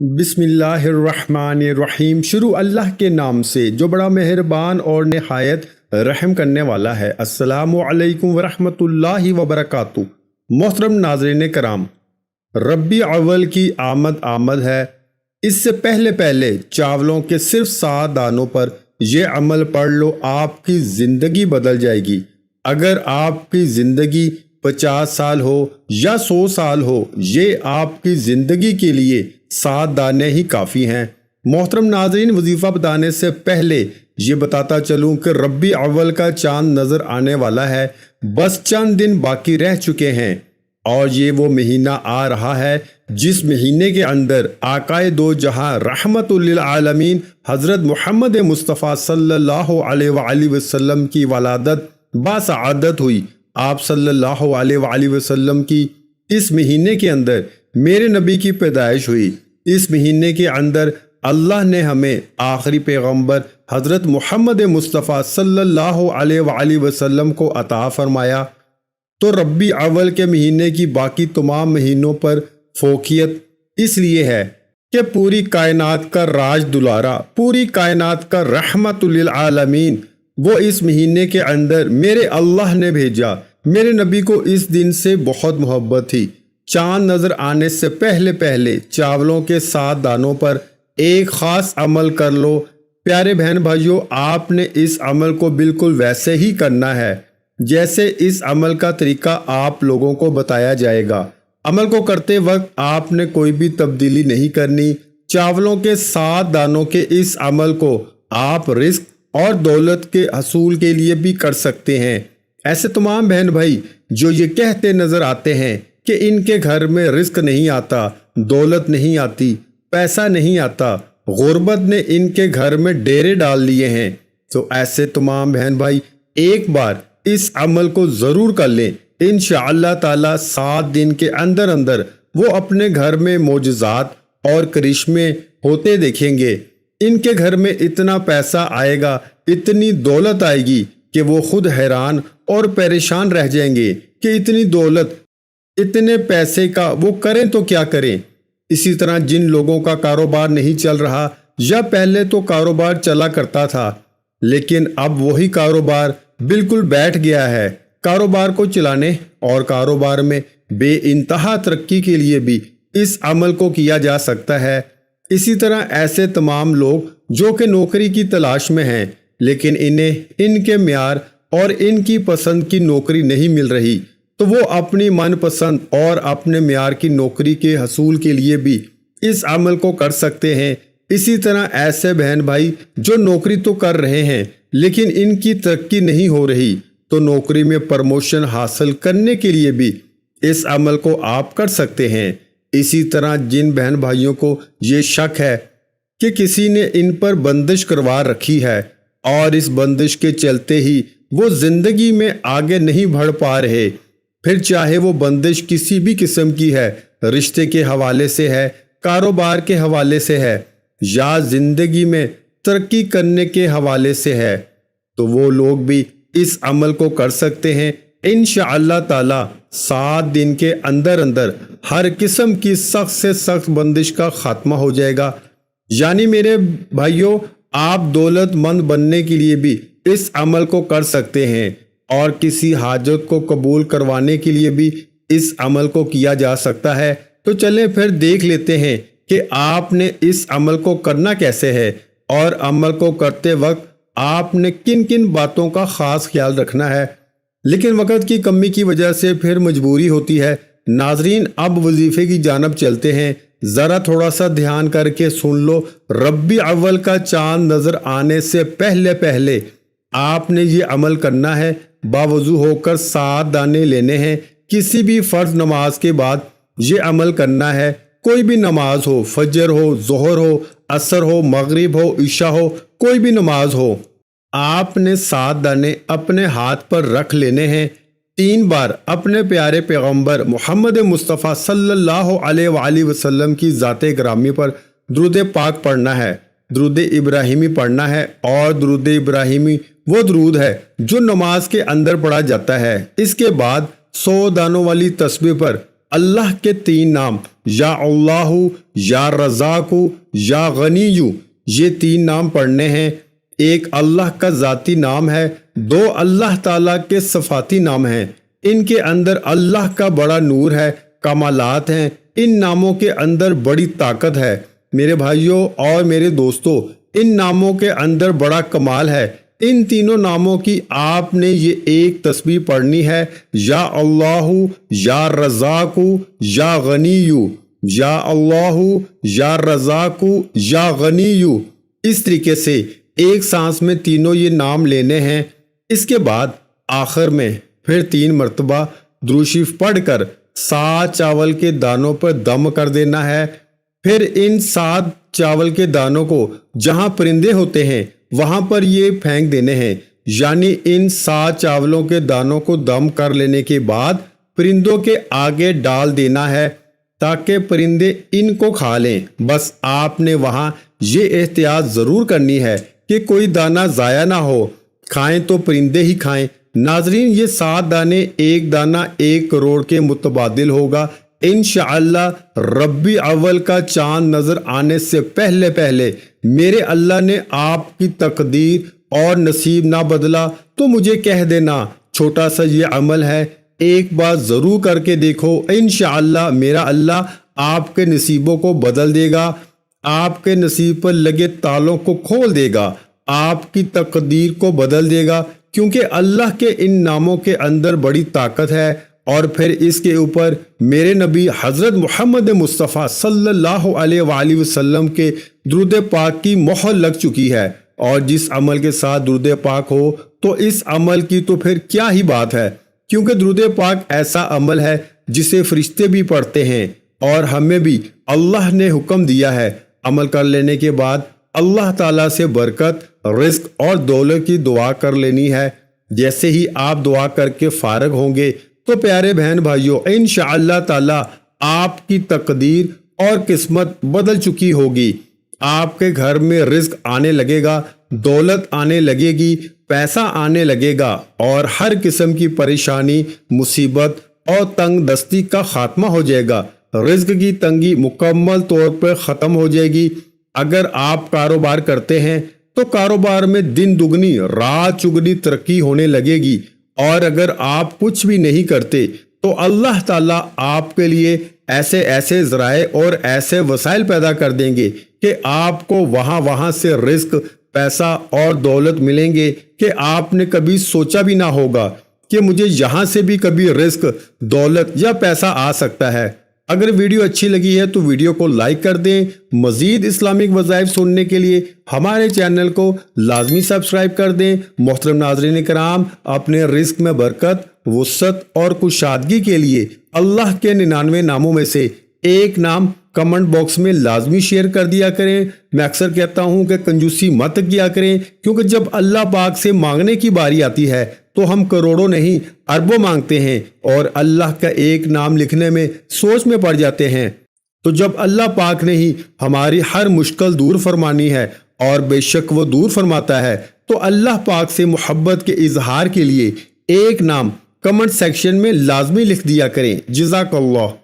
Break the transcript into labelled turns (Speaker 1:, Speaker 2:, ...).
Speaker 1: بسم اللہ الرحمن الرحیم۔ شروع اللہ کے نام سے جو بڑا مہربان اور نہایت رحم کرنے والا ہے۔ السلام علیکم ورحمۃ اللہ وبرکاتہ۔ محترم ناظرین کرام، ربیع اول کی آمد ہے۔ اس سے پہلے چاولوں کے صرف 7 دانوں پر یہ عمل پڑھ لو، آپ کی زندگی بدل جائے گی۔ اگر آپ کی زندگی 50 سال ہو یا 100 سال ہو، یہ آپ کی زندگی کے لیے 7 دانے ہی کافی ہیں۔ محترم ناظرین، وظیفہ بتانے سے پہلے یہ بتاتا چلوں کہ ربیع اول کا چاند نظر آنے والا ہے۔ بس چند دن باقی رہ چکے ہیں اور یہ وہ مہینہ آ رہا ہے جس مہینے کے اندر آقائے دو جہاں رحمت للعالمین حضرت محمد مصطفیٰ صلی اللہ علیہ وآلہ وسلم کی ولادت باسعادت ہوئی۔ آپ صلی اللہ علیہ وآلہ وسلم کی اس مہینے کے اندر میرے نبی کی پیدائش ہوئی۔ اس مہینے کے اندر اللہ نے ہمیں آخری پیغمبر حضرت محمد مصطفیٰ صلی اللہ علیہ وآلہ وسلم کو عطا فرمایا۔ تو ربیع اول کے مہینے کی باقی تمام مہینوں پر فوقیت اس لیے ہے کہ پوری کائنات کا راج دلارا، پوری کائنات کا رحمت للعالمین وہ اس مہینے کے اندر میرے اللہ نے بھیجا۔ میرے نبی کو اس دن سے بہت محبت تھی۔ چاند نظر آنے سے پہلے چاولوں کے 7 دانوں پر ایک خاص عمل کر لو۔ پیارے بہن بھائیوں، آپ نے اس عمل کو بالکل ویسے ہی کرنا ہے جیسے اس عمل کا طریقہ آپ لوگوں کو بتایا جائے گا۔ عمل کو کرتے وقت آپ نے کوئی بھی تبدیلی نہیں کرنی۔ چاولوں کے 7 دانوں کے اس عمل کو آپ رزق اور دولت کے حصول کے لیے بھی کر سکتے ہیں۔ ایسے تمام بہن بھائی جو یہ کہتے نظر آتے ہیں کہ ان کے گھر میں رزق نہیں آتا، دولت نہیں آتی، پیسہ نہیں آتا، غربت نے ان کے گھر میں ڈیرے ڈال لیے ہیں، تو ایسے تمام بہن بھائی ایک بار اس عمل کو ضرور کر لیں۔ انشاءاللہ تعالی 7 دن کے اندر وہ اپنے گھر میں معجزات اور کرشمے ہوتے دیکھیں گے۔ ان کے گھر میں اتنا پیسہ آئے گا، اتنی دولت آئے گی کہ وہ خود حیران اور پریشان رہ جائیں گے کہ اتنی دولت، اتنے پیسے کا وہ کریں تو کیا کریں۔ اسی طرح جن لوگوں کا کاروبار نہیں چل رہا یا پہلے تو کاروبار چلا کرتا تھا لیکن اب وہی کاروبار بالکل بیٹھ گیا ہے، کاروبار کو چلانے اور کاروبار میں بے انتہا ترقی کے لیے بھی اس عمل کو کیا جا سکتا ہے۔ اسی طرح ایسے تمام لوگ جو کہ نوکری کی تلاش میں ہیں لیکن انہیں ان کے معیار اور ان کی پسند کی نوکری نہیں مل رہی، تو وہ اپنی من پسند اور اپنے معیار کی نوکری کے حصول کے لیے بھی اس عمل کو کر سکتے ہیں۔ اسی طرح ایسے بہن بھائی جو نوکری تو کر رہے ہیں لیکن ان کی ترقی نہیں ہو رہی، تو نوکری میں پروموشن حاصل کرنے کے لیے بھی اس عمل کو آپ کر سکتے ہیں۔ اسی طرح جن بہن بھائیوں کو یہ شک ہے کہ کسی نے ان پر بندش کروا رکھی ہے اور اس بندش کے چلتے ہی وہ زندگی میں آگے نہیں بڑھ پا رہے، پھر چاہے وہ بندش کسی بھی قسم کی ہے، رشتے کے حوالے سے ہے، کاروبار کے حوالے سے ہے یا زندگی میں ترقی کرنے کے حوالے سے ہے، تو وہ لوگ بھی اس عمل کو کر سکتے ہیں۔ انشاءاللہ تعالی 7 دن کے اندر ہر قسم کی سخت سے سخت بندش کا خاتمہ ہو جائے گا۔ یعنی میرے بھائیوں، آپ دولت مند بننے کے لیے بھی اس عمل کو کر سکتے ہیں اور کسی حاجت کو قبول کروانے کے لیے بھی اس عمل کو کیا جا سکتا ہے۔ تو چلیں پھر دیکھ لیتے ہیں کہ آپ نے اس عمل کو کرنا کیسے ہے اور عمل کو کرتے وقت آپ نے کن کن باتوں کا خاص خیال رکھنا ہے۔ لیکن وقت کی کمی کی وجہ سے پھر مجبوری ہوتی ہے۔ ناظرین، اب وظیفے کی جانب چلتے ہیں۔ ذرا تھوڑا سا دھیان کر کے سن لو۔ ربیع اول کا چاند نظر آنے سے پہلے آپ نے یہ عمل کرنا ہے۔ باوضو ہو کر 7 دانے لینے ہیں۔ کسی بھی فرض نماز کے بعد یہ عمل کرنا ہے۔ کوئی بھی نماز ہو، فجر ہو، ظہر ہو، عصر ہو، مغرب ہو، عشاء ہو، کوئی بھی نماز ہو، آپ نے 7 دانے اپنے ہاتھ پر رکھ لینے ہیں۔ 3 بار اپنے پیارے پیغمبر محمد مصطفیٰ صلی اللہ علیہ وآلہ وسلم کی ذات گرامی پر درود پاک پڑھنا ہے، درود ابراہیمی پڑھنا ہے۔ اور درود ابراہیمی وہ درود ہے جو نماز کے اندر پڑھا جاتا ہے۔ اس کے بعد 100 دانوں والی تسبیح پر اللہ کے 3 نام یا اللہ، یا رزاق، یا غنی، یہ 3 نام پڑھنے ہیں۔ ایک اللہ کا ذاتی نام ہے، 2 اللہ تعالیٰ کے صفاتی نام ہیں۔ ان کے اندر اللہ کا بڑا نور ہے، کمالات ہیں۔ ان ناموں کے اندر بڑی طاقت ہے۔ میرے بھائیوں اور میرے دوستو، ان ناموں کے اندر بڑا کمال ہے۔ ان تینوں ناموں کی آپ نے یہ ایک تسبیح پڑھنی ہے، یا اللہ، یا رزاق، یا غنی، یا اللہ، یا رزاق، یا غنی۔ اس طریقے سے ایک سانس میں تینوں یہ نام لینے ہیں۔ اس کے بعد آخر میں پھر 3 مرتبہ درود شریف پڑھ کر 7 چاول کے دانوں پر دم کر دینا ہے۔ پھر ان 7 چاول کے دانوں کو جہاں پرندے ہوتے ہیں وہاں پر یہ پھینک دینے ہیں، یعنی ان 7 چاولوں کے دانوں کو دم کر لینے کے بعد پرندوں کے آگے ڈال دینا ہے تاکہ پرندے ان کو کھا لیں۔ بس آپ نے وہاں یہ احتیاط ضرور کرنی ہے کہ کوئی دانہ ضائع نہ ہو، کھائیں تو پرندے ہی کھائیں۔ ناظرین، یہ 7 دانے، ایک دانہ 1 کروڑ کے متبادل ہوگا۔ انشاءاللہ ربی اول کا چاند نظر آنے سے پہلے پہلے میرے اللہ نے آپ کی تقدیر اور نصیب نہ بدلا تو مجھے کہہ دینا۔ چھوٹا سا یہ عمل ہے، ایک بار ضرور کر کے دیکھو، انشاءاللہ میرا اللہ آپ کے نصیبوں کو بدل دے گا، آپ کے نصیب پر لگے تالوں کو کھول دے گا، آپ کی تقدیر کو بدل دے گا، کیونکہ اللہ کے ان ناموں کے اندر بڑی طاقت ہے۔ اور پھر اس کے اوپر میرے نبی حضرت محمد مصطفیٰ صلی اللہ علیہ وآلہ وسلم کے درود پاک کی مہر لگ چکی ہے، اور جس عمل کے ساتھ درود پاک ہو تو اس عمل کی تو پھر کیا ہی بات ہے، کیونکہ درود پاک ایسا عمل ہے جسے فرشتے بھی پڑھتے ہیں اور ہمیں بھی اللہ نے حکم دیا ہے۔ عمل کر لینے کے بعد اللہ تعالیٰ سے برکت، رزق اور دولت کی دعا کر لینی ہے۔ جیسے ہی آپ دعا کر کے فارغ ہوں گے تو پیارے بہن بھائیوں، انشاءاللہ تعالیٰ آپ کی تقدیر اور قسمت بدل چکی ہوگی۔ آپ کے گھر میں رزق آنے لگے گا، دولت آنے لگے گی، پیسہ آنے لگے گا، اور ہر قسم کی پریشانی، مصیبت اور تنگ دستی کا خاتمہ ہو جائے گا۔ رزق کی تنگی مکمل طور پر ختم ہو جائے گی۔ اگر آپ کاروبار کرتے ہیں تو کاروبار میں دن دگنی رات چگنی ترقی ہونے لگے گی، اور اگر آپ کچھ بھی نہیں کرتے تو اللہ تعالیٰ آپ کے لیے ایسے ایسے ذرائع اور ایسے وسائل پیدا کر دیں گے کہ آپ کو وہاں سے رزق، پیسہ اور دولت ملیں گے کہ آپ نے کبھی سوچا بھی نہ ہوگا کہ مجھے یہاں سے بھی کبھی رزق، دولت یا پیسہ آ سکتا ہے۔ اگر ویڈیو اچھی لگی ہے تو ویڈیو کو لائک کر دیں۔ مزید اسلامک وظائف سننے کے لیے ہمارے چینل کو لازمی سبسکرائب کر دیں۔ محترم ناظرین کرام، اپنے رزق میں برکت، وسعت اور کشادگی کے لیے اللہ کے 99 ناموں میں سے ایک نام کمنٹ باکس میں لازمی شیئر کر دیا کریں۔ میں اکثر کہتا ہوں کہ کنجوسی مت کیا کریں، کیونکہ جب اللہ پاک سے مانگنے کی باری آتی ہے تو ہم کروڑوں نہیں اربوں مانگتے ہیں، اور اللہ کا ایک نام لکھنے میں سوچ میں پڑ جاتے ہیں۔ تو جب اللہ پاک نے ہی ہماری ہر مشکل دور فرمانی ہے، اور بے شک وہ دور فرماتا ہے، تو اللہ پاک سے محبت کے اظہار کے لیے ایک نام کمنٹ سیکشن میں لازمی لکھ دیا کریں۔ جزاک اللہ۔